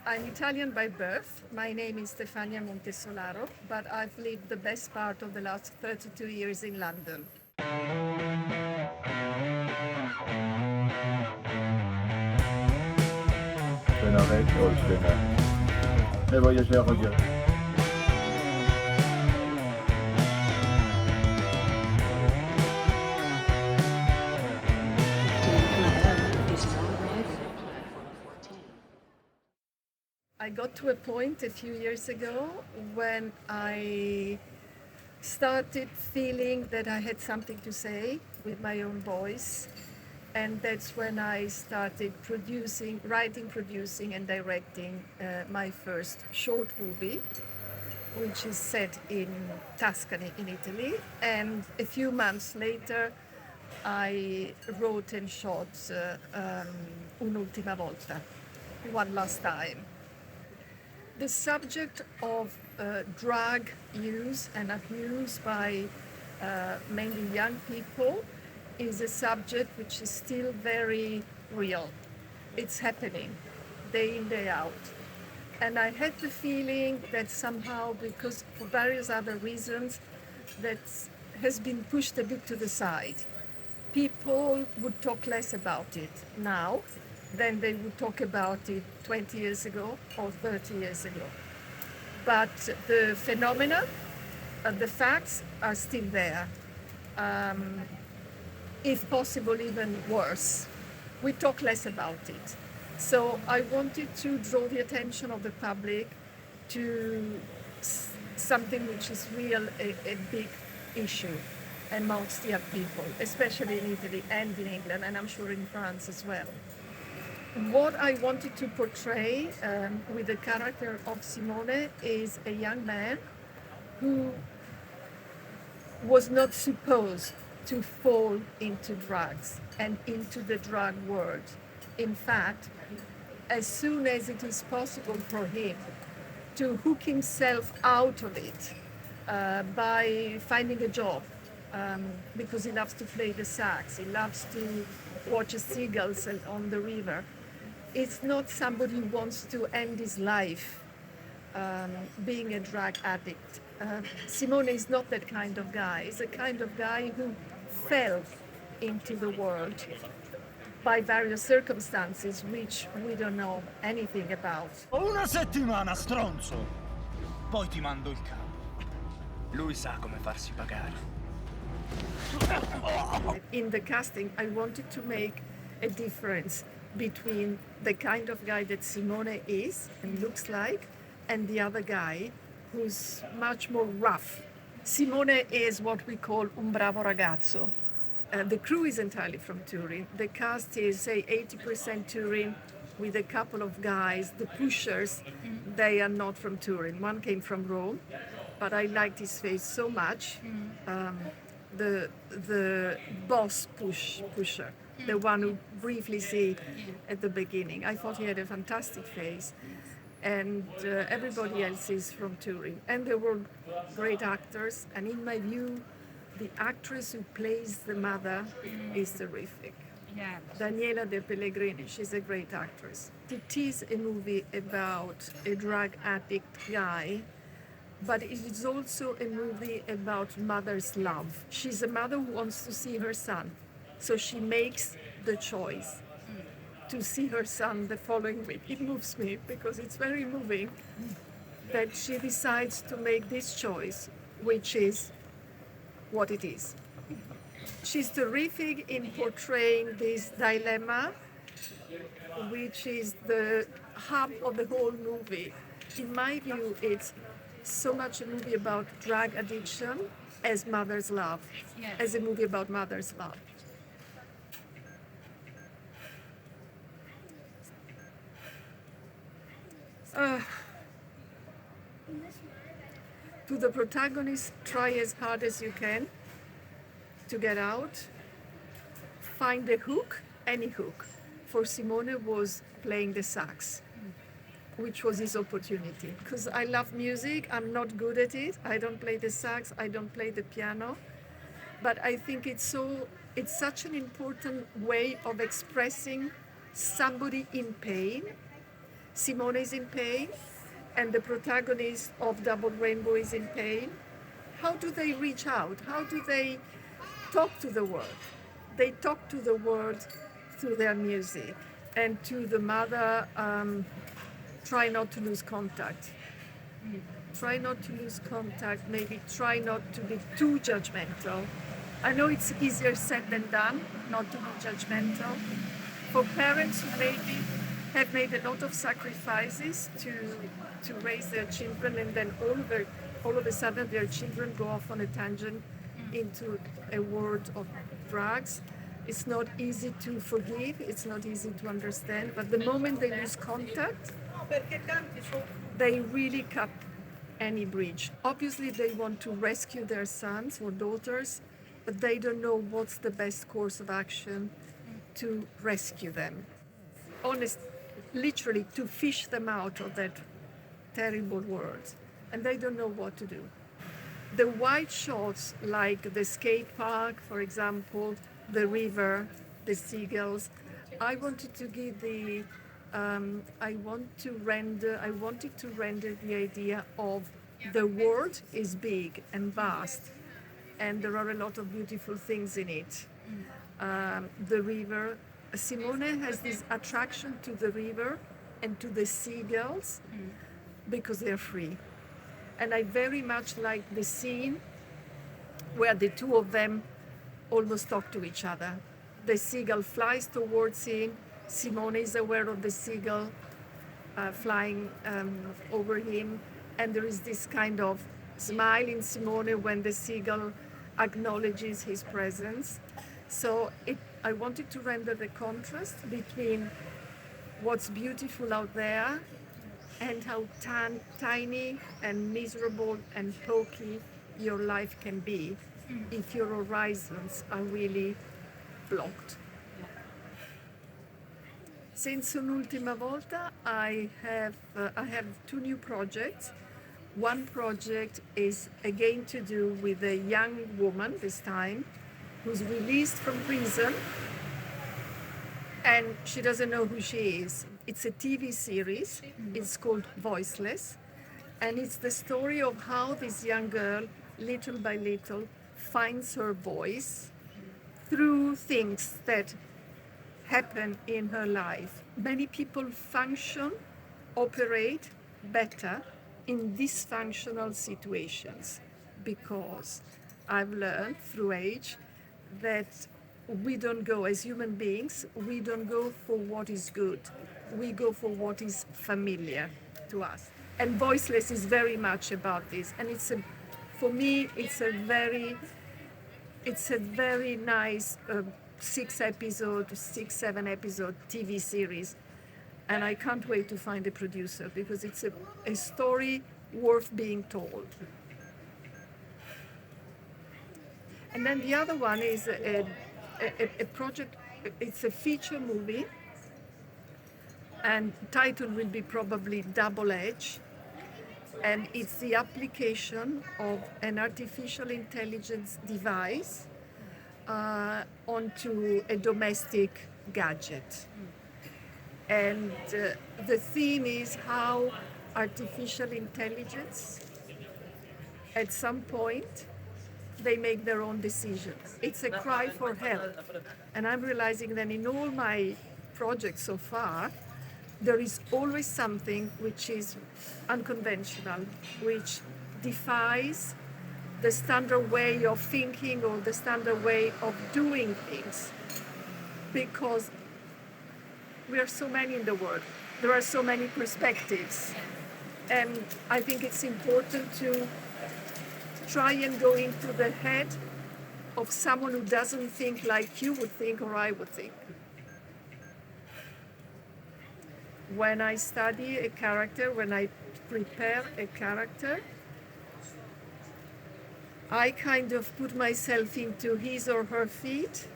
I'm Italian by birth. My name is Stefania Montesolaro, but I've lived the best part of the last 32 years in London. Veramente oltre. E voglio già voglio. I got to a point a few years ago when I started feeling that I had something to say with my own voice. And that's when I started writing, producing, and directing my first short movie, which is set in Tuscany in Italy. And a few months later, I wrote and shot Un'Ultima Volta, one last time. The subject of drug use and abuse by mainly young people is a subject which is still very real. It's happening day in, day out. And I had the feeling that somehow, because for various other reasons, that has been pushed a bit to the side. People would talk less about it now than they would talk about it 20 years ago or 30 years ago. But the phenomena, the facts are still there. If possible, even worse. We talk less about it. So I wanted to draw the attention of the public to something which is a big issue amongst young people, especially in Italy and in England, and I'm sure in France as well. What I wanted to portray with the character of Simone is a young man who was not supposed to fall into drugs and into the drug world. In fact, as soon as it is possible for him to hook himself out of it by finding a job, because he loves to play the sax, he loves to watch the seagulls on the river. It's not somebody who wants to end his life being a drug addict. Simone is not that kind of guy. He's the kind of guy who fell into the world by various circumstances which we don't know anything about. Una settimana, stronzo! Poi ti mando il capo. Lui sa come farsi pagare. In the casting, I wanted to make a difference between the kind of guy that Simone is and looks like and the other guy who's much more rough. Simone is what we call un bravo ragazzo. The crew is entirely from Turin. The cast is, say, 80% Turin with a couple of guys. The pushers, they are not from Turin. One came from Rome, but I liked his face so much. The boss pusher, the one who briefly see at the beginning. I thought he had a fantastic face. And everybody else is from Turin. And they were great actors. And in my view, the actress who plays the mother is terrific. Yeah. Daniela De Pellegrini, she's a great actress. It is a movie about a drug addict guy, but it is also a movie about mother's love. She's a mother who wants to see her son, so she makes the choice to see her son the following week. It moves me because it's very moving that she decides to make this choice, which is what it is. She's terrific in portraying this dilemma, which is the hub of the whole movie. In my view, it's so much a movie about drug addiction as mother's love, Yes. as a movie about mother's love. To the protagonist, try as hard as you can to get out. Find the hook, any hook. For Simone was playing the sax, which was his opportunity. Because I love music, I'm not good at it. I don't play the sax, I don't play the piano. But I think it's such an important way of expressing somebody in pain, Simone is in pain, and the protagonist of Double Rainbow is in pain. How do they reach out? How do they talk to the world? They talk to the world through their music. And to the mother, try not to lose contact. Try not to lose contact, maybe try not to be too judgmental. I know it's easier said than done, not to be judgmental. For parents who maybe have made a lot of sacrifices to raise their children, and then all of a sudden their children go off on a tangent into a world of drugs. It's not easy to forgive, it's not easy to understand, but the moment they lose contact, they really cut any bridge. Obviously, they want to rescue their sons or daughters, but they don't know what's the best course of action to rescue them. Literally, to fish them out of that terrible world, and they don't know what to do. The wide shots, like the skate park, for example, the river, the seagulls, I wanted to give the I wanted to render the idea of the world is big and vast, and there are a lot of beautiful things in it. The river, Simone has this attraction to the river and to the seagulls because they're free. And I very much like the scene where the two of them almost talk to each other. The seagull flies towards him. Simone is aware of the seagull flying over him, and there is this kind of smile in Simone when the seagull acknowledges his presence. So I wanted to render the contrast between what's beautiful out there and how tiny and miserable and pokey your life can be if your horizons are really blocked. Since Un'Ultima Volta, I have two new projects. One project is again to do with a young woman, this time, who's released from prison, and she doesn't know who she is. It's a TV series. It's called Voiceless, and it's the story of how this young girl, little by little, finds her voice through things that happen in her life. Many people operate better in dysfunctional situations, because I've learned through age that we don't go, as human beings, we don't go for what is good. We go for what is familiar to us. And Voiceless is very much about this. And for me, it's a very nice 7 episode TV series. And I can't wait to find a producer, because it's a story worth being told. And then the other one is a project, it's a feature movie, and title will be probably Double Edge. And it's the application of an artificial intelligence device onto a domestic gadget. And the theme is how artificial intelligence, at some point, they make their own decisions. It's a cry for help. And I'm realizing that in all my projects so far, there is always something which is unconventional, which defies the standard way of thinking or the standard way of doing things. Because we are so many in the world. There are so many perspectives. And I think it's important to try and go into the head of someone who doesn't think like you would think or I would think. When I study a character, when I prepare a character, I kind of put myself into his or her feet.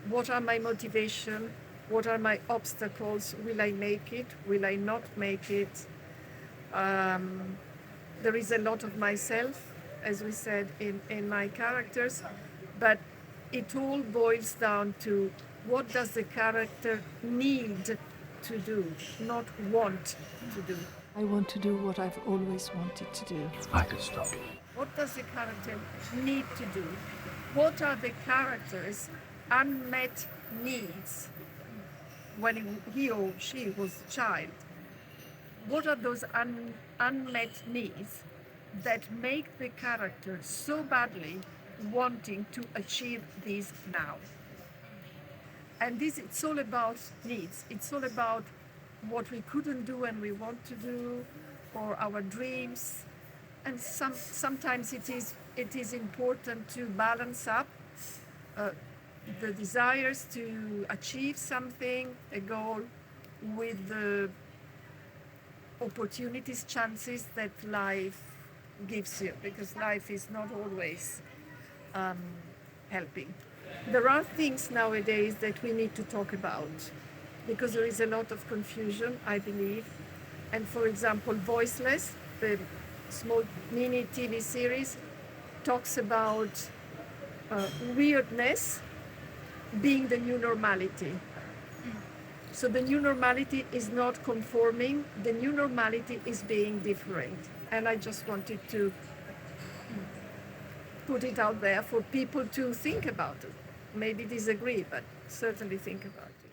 What are my motivation? What are my obstacles? Will I make it? Will I not make it? There is a lot of myself, as we said, in my characters, but it all boils down to what does the character need to do, not want to do. I want to do what I've always wanted to do. I could stop you. What does the character need to do? What are the character's unmet needs when he or she was a child? What are those unmet needs that make the character so badly wanting to achieve these now? And this, it's all about needs. It's all about what we couldn't do and we want to do, or our dreams. And sometimes it is important to balance up the desires to achieve something, a goal, with the opportunities, chances that life gives you, because life is not always helping. There are things nowadays that we need to talk about because there is a lot of confusion, I believe. And for example, Voiceless, the small mini TV series, talks about weirdness being the new normality. So the new normality is not conforming, the new normality is being different. And I just wanted to put it out there for people to think about it. Maybe disagree, but certainly think about it.